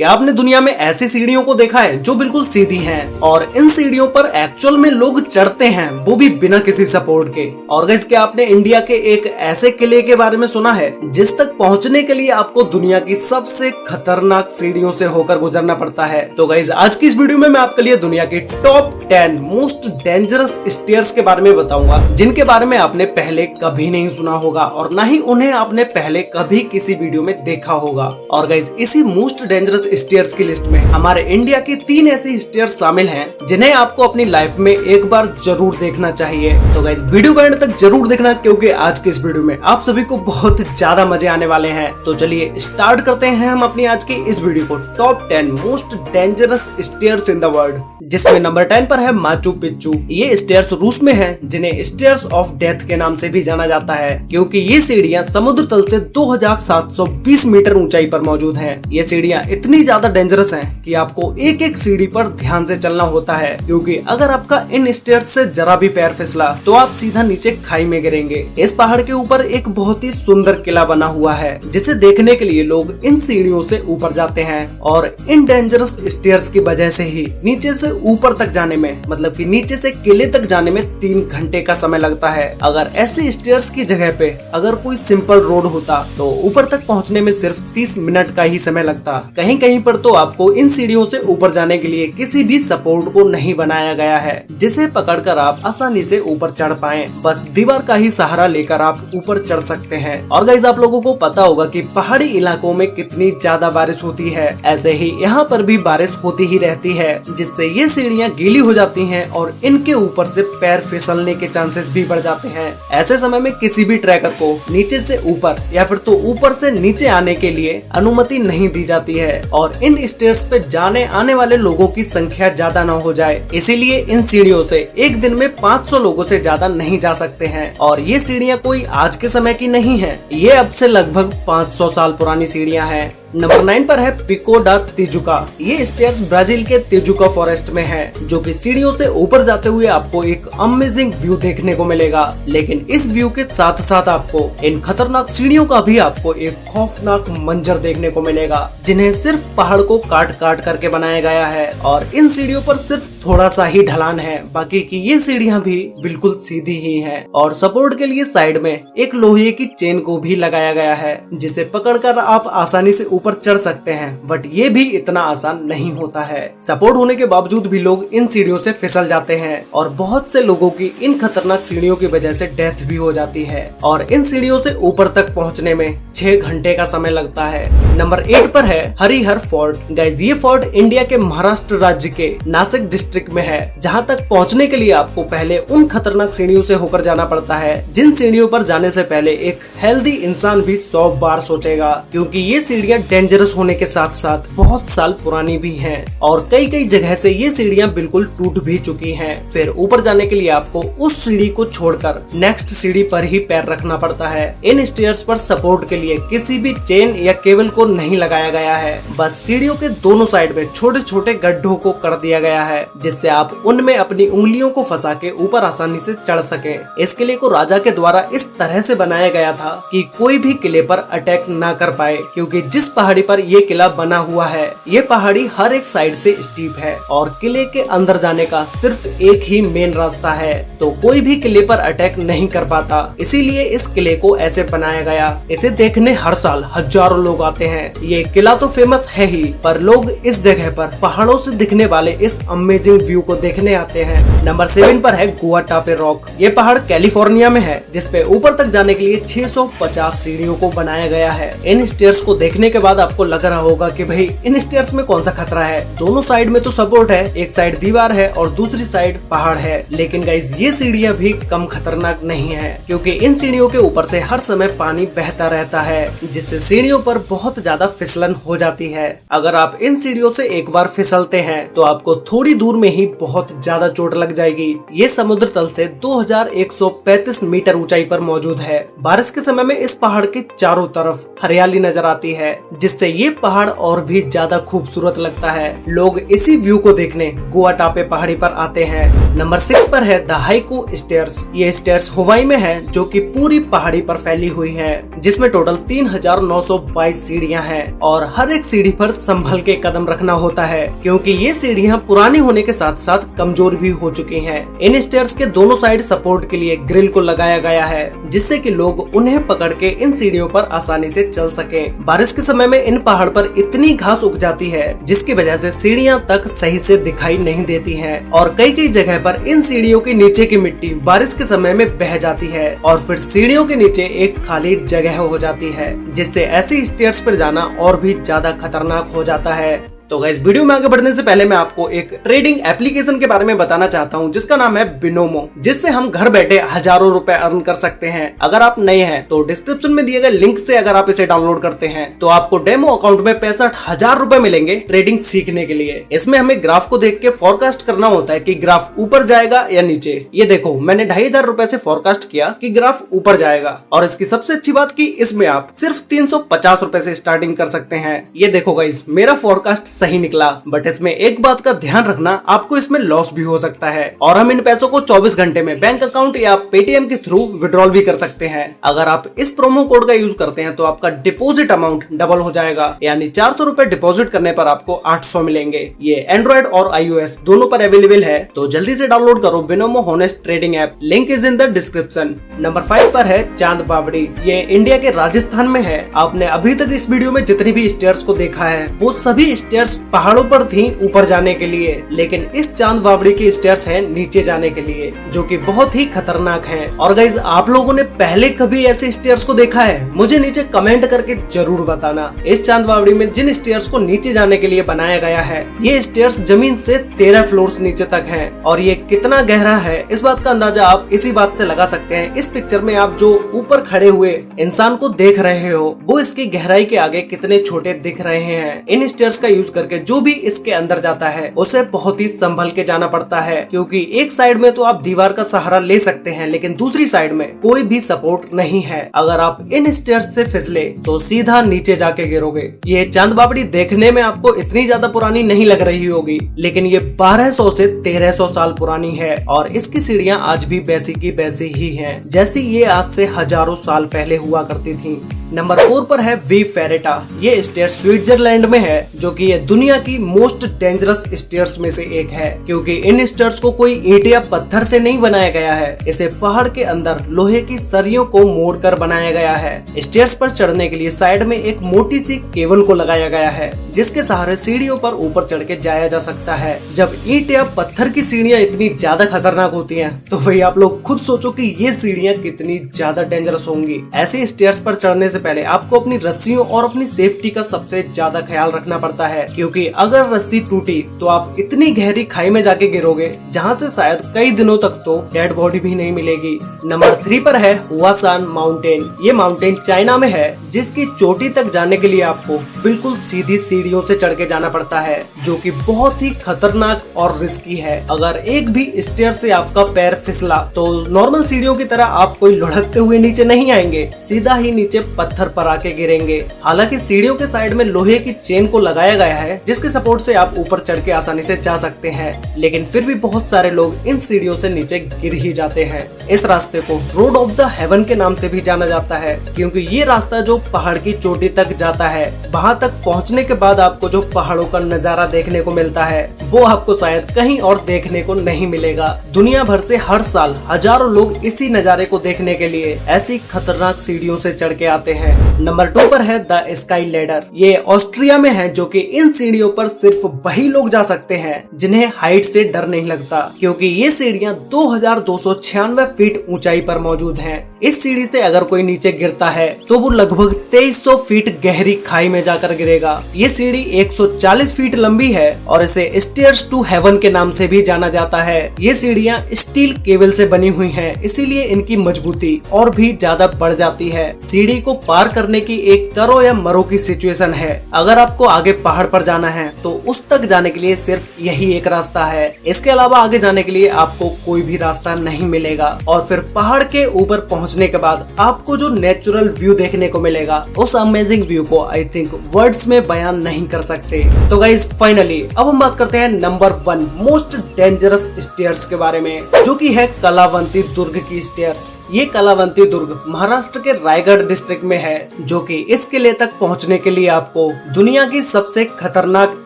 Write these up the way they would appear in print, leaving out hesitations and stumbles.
क्या आपने दुनिया में ऐसी सीढ़ियों को देखा है जो बिल्कुल सीधी हैं और इन सीढ़ियों पर एक्चुअल में लोग चढ़ते हैं, वो भी बिना किसी सपोर्ट के। और गाइस, क्या आपने इंडिया के एक ऐसे किले के बारे में सुना है जिस तक पहुंचने के लिए आपको दुनिया की सबसे खतरनाक सीढ़ियों से होकर गुजरना पड़ता है? तो गाइस, आज की इस वीडियो में मैं आपके लिए दुनिया के टॉप 10 मोस्ट डेंजरस स्टेयर्स के बारे में बताऊंगा, जिनके बारे में आपने पहले कभी नहीं सुना होगा और न ही उन्हें आपने पहले कभी किसी वीडियो में देखा होगा। और गाइस, इसी मोस्ट डेंजरस स्टेयर्स की लिस्ट में हमारे इंडिया की 3 ऐसी स्टेयर्स शामिल हैं जिन्हें आपको अपनी लाइफ में एक बार जरूर देखना चाहिए। तो गाइस, वीडियो को एंड तक जरूर देखना, क्योंकि आज के इस वीडियो में आप सभी को बहुत ज्यादा मजे आने वाले हैं। तो चलिए स्टार्ट करते हैं हम अपनी आज की इस वीडियो को top 10 most dangerous stairs in the world, जिसमें नंबर 10 पर है माचू पिच्चू। ये स्टेयर्स रूस में है, जिन्हें स्टेयर्स ऑफ डेथ के नाम से भी जाना जाता है, क्योंकि ये सीढ़ियां समुद्र तल से 2720 मीटर ऊंचाई पर मौजूद हैं। ये सीढ़ियां इतनी ज्यादा डेंजरस हैं कि आपको एक एक सीढ़ी पर ध्यान से चलना होता है, क्योंकि अगर आपका इन स्टेयर्स से जरा भी पैर फिसला तो आप सीधा नीचे खाई में गिरेंगे। इस पहाड़ के ऊपर एक बहुत ही सुंदर किला बना हुआ है, जिसे देखने के लिए लोग इन सीढ़ियों से ऊपर जाते हैं। और इन डेंजरस स्टेयर्स की वजह से ही नीचे से ऊपर तक जाने में, मतलब कि नीचे से किले तक जाने में 3 घंटे का समय लगता है। अगर ऐसे स्टेयर्स की जगह पे अगर कोई सिंपल रोड होता तो ऊपर तक पहुंचने में सिर्फ 30 मिनट का ही समय लगता। कहीं कहीं पर तो आपको इन सीढ़ियों से ऊपर जाने के लिए किसी भी सपोर्ट को नहीं बनाया गया है, जिसे पकड़कर आप आसानी से ऊपर चढ़ पाएं। बस दीवार का ही सहारा लेकर आप ऊपर चढ़ सकते हैं। और गाइस, आप लोगों को पता होगा कि पहाड़ी इलाकों में कितनी ज्यादा बारिश होती है, ऐसे ही यहाँ पर भी बारिश होती ही रहती है, जिससे ये सीढ़ियाँ गीली हो जाती हैं और इनके ऊपर से पैर फिसलने के चांसेस भी बढ़ जाते हैं। ऐसे समय में किसी भी ट्रैकर को नीचे से ऊपर या फिर तो ऊपर से नीचे आने के लिए अनुमति नहीं दी जाती है, और इन स्टेयर्स पे जाने आने वाले लोगों की संख्या ज्यादा न हो जाए, इसीलिए इन सीढ़ियों से एक दिन में 500 लोगों से ज्यादा नहीं जा सकते हैं। और ये सीढ़ियाँ कोई आज के समय की नहीं है, ये अब से लगभग 500 साल पुरानी सीढ़ियाँ हैं। नंबर 9 पर है पिको डा तिजुका। ये स्टेयर्स ब्राजील के तिजुका फॉरेस्ट में है, जो कि सीढ़ियों से ऊपर जाते हुए आपको एक अमेजिंग व्यू देखने को मिलेगा। लेकिन इस व्यू के साथ साथ आपको इन खतरनाक सीढ़ियों का भी आपको एक खौफनाक मंजर देखने को मिलेगा, जिन्हें सिर्फ पहाड़ को काट काट करके बनाया गया है। और इन सीढ़ियों पर सिर्फ थोड़ा सा ही ढलान है, बाकी की ये सीढ़ियाँ भी बिल्कुल सीधी ही है। और सपोर्ट के लिए साइड में एक लोहे की चेन को भी लगाया गया है, जिसे पकड़कर आप आसानी से ऊपर चढ़ सकते हैं। बट ये भी इतना आसान नहीं होता है। सपोर्ट होने के बावजूद भी लोग इन सीढ़ियों से फिसल जाते हैं, और बहुत से लोगों की इन खतरनाक सीढ़ियों की वजह से डेथ भी हो जाती है। और इन सीढ़ियों से ऊपर तक पहुंचने में 6 घंटे का समय लगता है। नंबर 8 पर है हरिहर फोर्ट। गाइस, ये फोर्ट इंडिया के महाराष्ट्र राज्य के नासिक डिस्ट्रिक्ट में है, जहां तक पहुंचने के लिए आपको पहले उन खतरनाक सीढ़ियों से होकर जाना पड़ता है, जिन सीढ़ियों पर जाने से पहले एक हेल्दी इंसान भी 100 बार सोचेगा, क्योंकि ये सीढ़ियां डेंजरस होने के साथ साथ बहुत साल पुरानी भी हैं, और कई कई जगह से ये सीढ़ियां बिल्कुल टूट भी चुकी हैं। फिर ऊपर जाने के लिए आपको उस सीढ़ी को छोड़कर नेक्स्ट सीढ़ी पर ही पैर रखना पड़ता है। इन स्टेयर्स पर सपोर्ट के लिए किसी भी चेन या केबल को नहीं लगाया गया है, बस सीढ़ियों के दोनों साइड में छोटे छोटे गड्ढों को कर दिया गया है, जिससे आप उनमें अपनी उंगलियों को फंसा के ऊपर आसानी से चढ़ सकें। इस किले को राजा के द्वारा इस तरह से बनाया गया था कि कोई भी किले पर अटैक ना कर पाए, क्योंकि जिस पहाड़ी पर ये किला बना हुआ है, ये पहाड़ी हर एक साइड से स्टीप है और किले के अंदर जाने का सिर्फ एक ही मेन रास्ता है, तो कोई भी किले पर अटैक नहीं कर पाता। इसीलिए इस किले को ऐसे बनाया गया। इसे देखने हर साल हजारों लोग आते हैं। ये किला तो फेमस है ही, पर लोग इस जगह पर पहाड़ों से दिखने वाले इस अमेजिंग व्यू को देखने आते हैं। नंबर 7 पर है गुआटापे रॉक। ये पहाड़ कैलिफोर्निया में है, जिसपे ऊपर तक जाने के लिए 650 सीढ़ियों को बनाया गया है। इन स्टेयर्स को देखने के बाद आपको लग रहा होगा कि भाई इन स्टेयर्स में कौन सा खतरा है, दोनों साइड में तो सपोर्ट है, एक साइड दीवार है और दूसरी साइड पहाड़ है। लेकिन गाइस, ये सीढ़ियां भी कम खतरनाक नहीं है, क्योंकि इन सीढ़ियों के ऊपर से हर समय पानी बहता रहता है, जिससे सीढ़ियों पर बहुत ज्यादा फिसलन हो जाती है। अगर आप इन सीढ़ियों से एक बार फिसलते हैं तो आपको थोड़ी दूर में ही बहुत ज्यादा चोट लग जाएगी। ये समुद्र तल से 2135 मीटर ऊंचाई पर मौजूद है। बारिश के समय में इस पहाड़ के चारों तरफ हरियाली नजर आती है, जिससे ये पहाड़ और भी ज्यादा खूबसूरत लगता है। लोग इसी व्यू को देखने गोवा टापे पहाड़ी पर आते हैं। नंबर 6 पर है द हाइकू स्टेयर्स। ये स्टेयर्स हवाई में है, जो कि पूरी पहाड़ी पर फैली हुई है, जिसमें टोटल 3922 सीढ़ियां हैं और हर एक सीढ़ी पर संभल के कदम रखना होता है, क्योंकि ये सीढ़ियां पुरानी होने के साथ साथ कमजोर भी हो चुकी हैं। इन स्टेयर्स के दोनों साइड सपोर्ट के लिए ग्रिल को लगाया गया है, जिससे कि लोग उन्हें पकड़ के इन सीढ़ियों पर आसानी से चल सकें। बारिश के समय में इन पहाड़ पर इतनी घास उग जाती है, जिसकी वजह से सीढ़ियां तक सही से दिखाई नहीं देती हैं और कई जगह पर इन सीढ़ियों के नीचे की मिट्टी बारिश के समय में बह जाती है और फिर सीढ़ियों के नीचे एक खाली जगह हो जाती है, जिससे ऐसी स्टेयर्स पर जाना और भी ज्यादा खतरनाक हो जाता है। तो गाइस, वीडियो में आगे बढ़ने से पहले मैं आपको एक ट्रेडिंग एप्लीकेशन के बारे में बताना चाहता हूं, जिसका नाम है बिनोमो, जिससे हम घर बैठे हजारों रुपए अर्न कर सकते हैं। अगर आप नए हैं तो डिस्क्रिप्शन में दिए गए लिंक से अगर आप इसे डाउनलोड करते हैं तो आपको डेमो अकाउंट में 65,000 रुपए मिलेंगे ट्रेडिंग सीखने के लिए। इसमें हमें ग्राफ को देख के फोरकास्ट करना होता है कि ग्राफ ऊपर जाएगा या नीचे। ये देखो, मैंने 2,500 रुपए से फोरकास्ट किया कि ग्राफ ऊपर जाएगा, और इसकी सबसे अच्छी बात की इसमें आप सिर्फ 350 रुपए से स्टार्टिंग कर सकते हैं। ये देखो गाइस, मेरा फोरकास्ट सही निकला, बट इसमें एक बात का ध्यान रखना, आपको इसमें लॉस भी हो सकता है और हम इन पैसों को 24 घंटे में बैंक अकाउंट या पेटीएम के थ्रू विड्रॉल भी कर सकते हैं। अगर आप इस प्रोमो कोड का यूज करते हैं तो आपका डिपॉजिट अमाउंट डबल हो जाएगा, यानी 400 रुपए डिपॉजिट करने पर आपको 800 मिलेंगे। ये एंड्रॉइड और iOS दोनों पर अवेलेबल है, तो जल्दी से डाउनलोड करो Binomo honest trading app. Link is in the description. Number 5 पर है चांद बावड़ी। ये इंडिया के राजस्थान में है। आपने अभी तक इस वीडियो में जितनी भी स्टेयर्स को देखा है, वो सभी स्टेयर्स पहाड़ों पर थी ऊपर जाने के लिए, लेकिन इस चांद बावड़ी की स्टेयर्स हैं नीचे जाने के लिए, जो कि बहुत ही खतरनाक हैं। और गाइज, आप लोगों ने पहले कभी ऐसे स्टेयर्स को देखा है? मुझे नीचे कमेंट करके जरूर बताना। इस चांद बावड़ी में जिन स्टेयर्स को नीचे जाने के लिए बनाया गया है, ये स्टेयर्स जमीन से 13 फ्लोर्स नीचे तक हैं, और ये कितना गहरा है इस बात का अंदाजा आप इसी बात से लगा सकते हैं। इस पिक्चर में आप जो ऊपर खड़े हुए इंसान को देख रहे हो, वो इसकी गहराई के आगे कितने छोटे दिख रहे हैं। इन स्टेयर्स का यूज करके जो भी इसके अंदर जाता है उसे बहुत ही संभल के जाना पड़ता है, क्योंकि एक साइड में तो आप दीवार का सहारा ले सकते हैं, लेकिन दूसरी साइड में कोई भी सपोर्ट नहीं है। अगर आप इन स्टेयर्स से फिसले तो सीधा नीचे जाके गिरोगे। ये चांद बावड़ी देखने में आपको इतनी ज्यादा पुरानी नहीं लग रही होगी, लेकिन ये 1200 से 1300 साल पुरानी है और इसकी सीढ़ियां आज भी वैसी की वैसी ही हैं, जैसी ये आज से हजारों साल पहले हुआ करती थी। नंबर 4 पर है वी फेरेटा। ये स्टेयर स्विट्जरलैंड में है, जो कि ये दुनिया की मोस्ट डेंजरस स्टेयर्स में से एक है, क्योंकि इन स्टेयर्स को कोई ईंट या पत्थर से नहीं बनाया गया है। इसे पहाड़ के अंदर लोहे की सरियों को मोड़कर बनाया गया है। स्टेयर्स पर चढ़ने के लिए साइड में एक मोटी सी केबल को लगाया गया है, जिसके सहारे सीढ़ियों पर ऊपर चढ़ के जाया जा सकता है। जब ईंट या पत्थर की सीढ़ियां इतनी ज्यादा खतरनाक होती हैं, तो वही आप लोग खुद सोचो कि ये सीढ़ियां कितनी ज्यादा डेंजरस होंगी। ऐसे स्टेयर्स पर चढ़ने से पहले आपको अपनी रस्सियों और अपनी सेफ्टी का सबसे ज्यादा ख्याल रखना पड़ता है, क्योंकि अगर रस्सी टूटी तो आप इतनी गहरी खाई में जाके गिरोगे, जहां से शायद कई दिनों तक तो डेड बॉडी भी नहीं मिलेगी। नंबर 3 पर है हुआसान माउंटेन। ये माउंटेन चाइना में है, जिसकी चोटी तक जाने के लिए आपको बिल्कुल सीधी सीढ़ियों से चढ़ के जाना पड़ता है, जो कि बहुत ही खतरनाक और रिस्की है। अगर एक भी स्टेयर से आपका पैर फिसला तो नॉर्मल सीढ़ियों की तरह आप कोई लुढ़कते हुए नीचे नहीं आएंगे, सीधा ही नीचे पत्थर पर आके गिरेंगे। हालांकि सीढ़ियों के साइड में लोहे की चेन को लगाया गया है, जिसके सपोर्ट से आप ऊपर चढ़ के आसानी से जा सकते हैं, लेकिन फिर भी बहुत सारे लोग इन सीढ़ियों से नीचे गिर ही जाते हैं। इस रास्ते को रोड ऑफ द हेवन के नाम से भी जाना जाता है, क्योंकि ये रास्ता जो पहाड़ की चोटी तक जाता है, वहाँ तक पहुँचने के बाद आपको जो पहाड़ों का नजारा देखने को मिलता है, वो आपको शायद कहीं और देखने को नहीं मिलेगा। दुनिया भर से हर साल हजारों लोग इसी नजारे को देखने के लिए ऐसी खतरनाक सीढ़ियों से चढ़ के आते हैं। नंबर 2 पर है द स्काई लैडर। ये ऑस्ट्रिया में है, जो कि इन सीढ़ियों पर सिर्फ वही लोग जा सकते हैं जिन्हें हाइट से डर नहीं लगता, क्योंकि ये सीढ़ियां 2296 फीट ऊंचाई पर मौजूद हैं। इस सीढ़ी से अगर कोई नीचे गिरता है तो वो लगभग 2300 फीट गहरी खाई में जाकर गिरेगा। ये सीढ़ी 140 फीट लंबी है और इसे स्टेयर्स टू हेवन के नाम से भी जाना जाता है। ये सीढ़ियां स्टील केबल से बनी हुई हैं, इसीलिए इनकी मजबूती और भी ज्यादा बढ़ जाती है। सीढ़ी को पार करने की एक करो या मरो की सिचुएशन है। अगर आपको आगे पहाड़ पर जाना है तो उस तक जाने के लिए सिर्फ यही एक रास्ता है। इसके अलावा आगे जाने के लिए आपको कोई भी रास्ता नहीं मिलेगा। और फिर पहाड़ के ऊपर पहुंचने के बाद आपको जो नेचुरल व्यू देखने को मिलेगा, उस अमेजिंग व्यू को आई थिंक वर्ड्स में बयान नहीं कर सकते। तो गाइज फाइनली अब हम बात करते हैं नंबर 1 मोस्ट डेंजरस स्टेयर्स के बारे में, जो कि है कलावंती दुर्ग की स्टेयर्स। ये कलावंती दुर्ग महाराष्ट्र के रायगढ़ डिस्ट्रिक्ट में है, जो कि इस किले तक पहुंचने के लिए आपको दुनिया की सबसे खतरनाक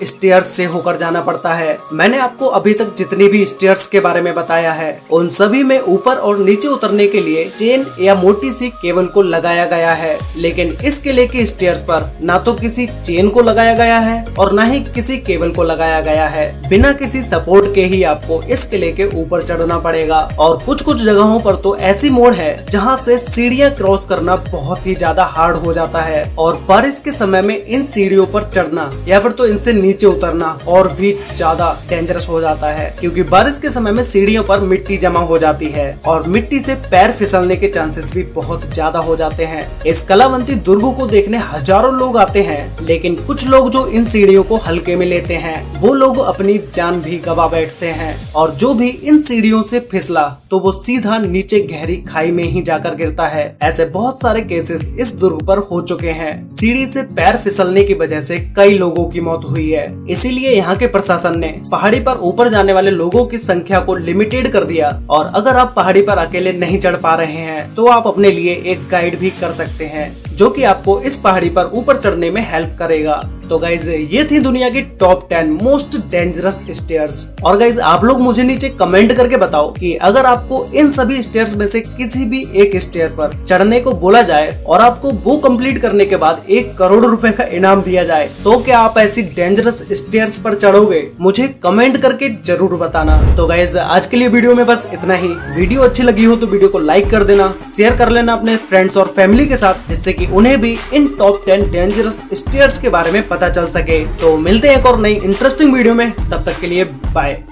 स्टेयर्स से होकर जाना पड़ता है। मैंने आपको अभी तक जितनी भी स्टेयर्स के बारे में बताया है, उन सभी में ऊपर और नीचे उतरने के लिए चेन या मोटी सी केबल को लगाया गया है। लेकिन इस किले के स्टेयर्स पर ना तो किसी चेन को लगाया गया है और ना ही किसी केबल को लगाया गया है। बिना किसी सपोर्ट के ही आपको इस किले के ऊपर चढ़ना पड़ेगा। और कुछ कुछ जगहों पर तो ऐसी मोड़ है जहाँ से सीढ़ियाँ क्रॉस करना बहुत ही ज्यादा हार्ड हो जाता है। और बारिश के समय में इन सीढ़ियों पर चढ़ना या फिर तो इनसे नीचे उतरना और भी ज्यादा डेंजरस हो जाता है, क्योंकि बारिश के समय में सीढ़ियों पर मिट्टी जमा हो जाती है और मिट्टी से पैर फिसलने के चांसेस भी बहुत ज्यादा हो जाते हैं। इस कलावंती दुर्ग को देखने हजारों लोग आते हैं, लेकिन कुछ लोग जो इन सीढ़ियों को हल्के में लेते हैं, वो लोग अपनी जान भी गवा बैठते हैं। और जो भी इन सीढ़ियों से फिसला तो वो सीधा नीचे गहरी खाई में ही जाकर गिरता है। ऐसे बहुत सारे केसेस इस दुर्ग पर हो चुके हैं। सीढ़ी से पैर फिसलने की वजह से कई लोगों की मौत हुई है। इसीलिए यहाँ के प्रशासन ने पहाड़ी पर ऊपर जाने वाले लोगों की संख्या को लिमिटेड कर दिया। और अगर आप पहाड़ी पर अकेले नहीं चढ़ पा रहे हैं तो आप अपने लिए एक गाइड भी कर सकते हैं, जो कि आपको इस पहाड़ी पर ऊपर चढ़ने में हेल्प करेगा। तो गाइज ये थी दुनिया की टॉप 10 मोस्ट डेंजरस स्टेयर्स। और गाइज आप लोग मुझे नीचे कमेंट करके बताओ कि अगर आपको इन सभी स्टेयर्स में से किसी भी एक स्टेयर पर चढ़ने को बोला जाए और आपको वो कंप्लीट करने के बाद 1 करोड़ रुपए का इनाम दिया जाए, तो क्या आप ऐसी डेंजरस स्टेयर्स पर चढ़ोगे? मुझे कमेंट करके जरूर बताना। तो गाइज आज के लिए वीडियो में बस इतना ही। वीडियो अच्छी लगी हो तो वीडियो को लाइक कर देना, शेयर कर लेना अपने फ्रेंड्स और फैमिली के साथ, जिससे कि उन्हें भी इन टॉप 10 डेंजरस स्टेयर्स के बारे में पता चल सके। तो मिलते हैं एक और नई इंटरेस्टिंग वीडियो में, तब तक के लिए बाय।